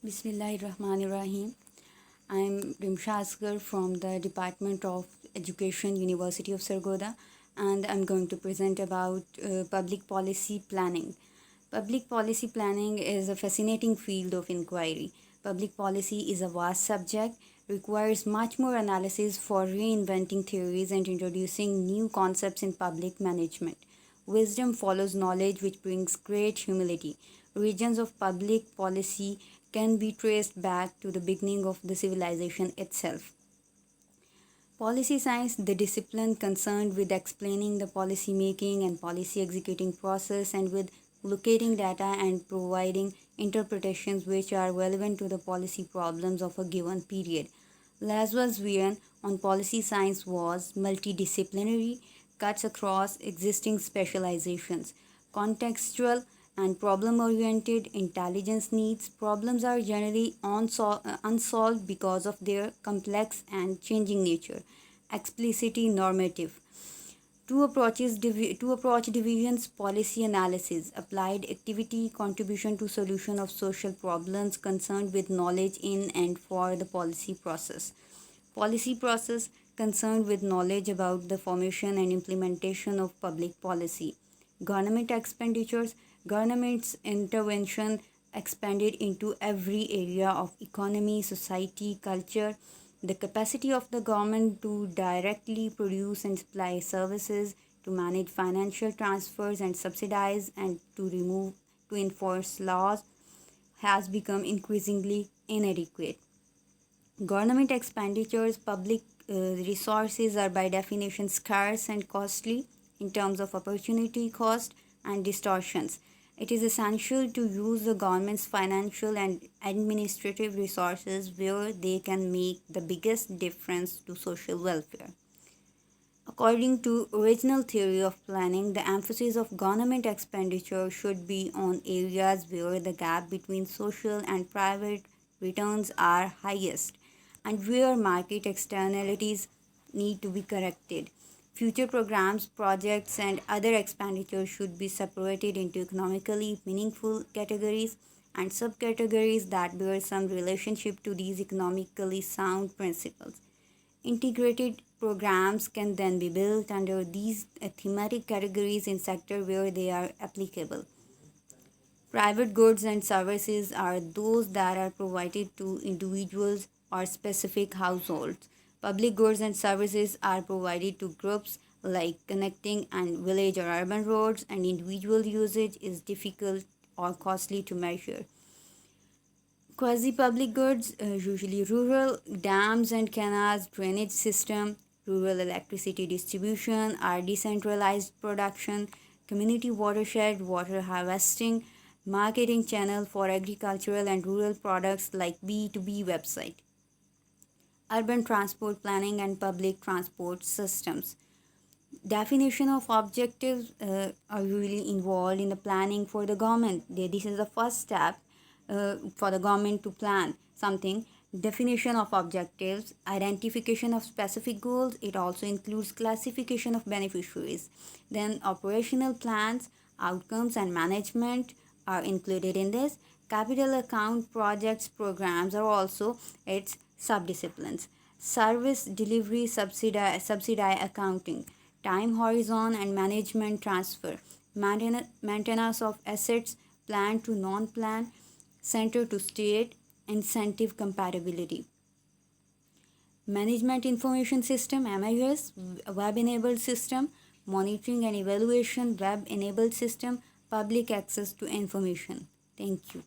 Bismillahirrahmanirrahim. I'm Rimsha Asgar from the Department of Education, University of Sargodha, and I'm going to present about public policy planning. Public policy planning is a fascinating field of inquiry. Public policy is a vast subject, requires much more analysis for reinventing theories and introducing new concepts in public management. Wisdom follows knowledge, which brings great humility. Origins of public policy can be traced back to the beginning of the civilization itself. Policy science, the discipline concerned with explaining the policy making and policy executing process and with locating data and providing interpretations which are relevant to the policy problems of a given period. Laswell's vision on policy science was multidisciplinary, cuts across existing specializations, contextual and problem oriented intelligence needs. Problems are generally unsolved because of their complex and changing nature. Explicitly normative. Two approach divisions: policy analysis, applied activity, contribution to solution of social problems concerned with knowledge in and for the policy process. Policy process, concerned with knowledge about the formation and implementation of public policy. Government expenditures, government's intervention expanded into every area of economy, society, culture. The capacity of the government to directly produce and supply services, to manage financial transfers and subsidize, and to enforce laws has become increasingly inadequate. Government expenditures, public resources are by definition scarce and costly in terms of opportunity cost and distortions. It is essential to use the government's financial and administrative resources where they can make the biggest difference to social welfare. According to original theory of planning, the emphasis of government expenditure should be on areas where the gap between social and private returns are highest and where market externalities need to be corrected. Future programs, projects, and other expenditures should be separated into economically meaningful categories and subcategories that bear some relationship to these economically sound principles. Integrated programs can then be built under these thematic categories in sector where they are applicable. Private goods and services are those that are provided to individuals or specific households. Public goods and services are provided to groups like connecting and village or urban roads, and individual usage is difficult or costly to measure. Quasi-public goods, usually rural dams and canals, drainage system, rural electricity distribution, are decentralized production, community watershed, water harvesting, marketing channel for agricultural and rural products like B2B website. Urban transport planning and public transport systems. Definition of objectives are really involved in the planning for the government. This is the first step for the government to plan something. Definition of objectives, identification of specific goals. It also includes classification of beneficiaries. Then operational plans, outcomes, and management are included in this. Capital account, projects, programs are also its subdisciplines. Service delivery, subsidy accounting, time horizon and management transfer, maintenance of assets, plan to non-plan, center to state, incentive compatibility. Management information system, MIS, web-enabled system, monitoring and evaluation, web-enabled system, public access to information. Thank you.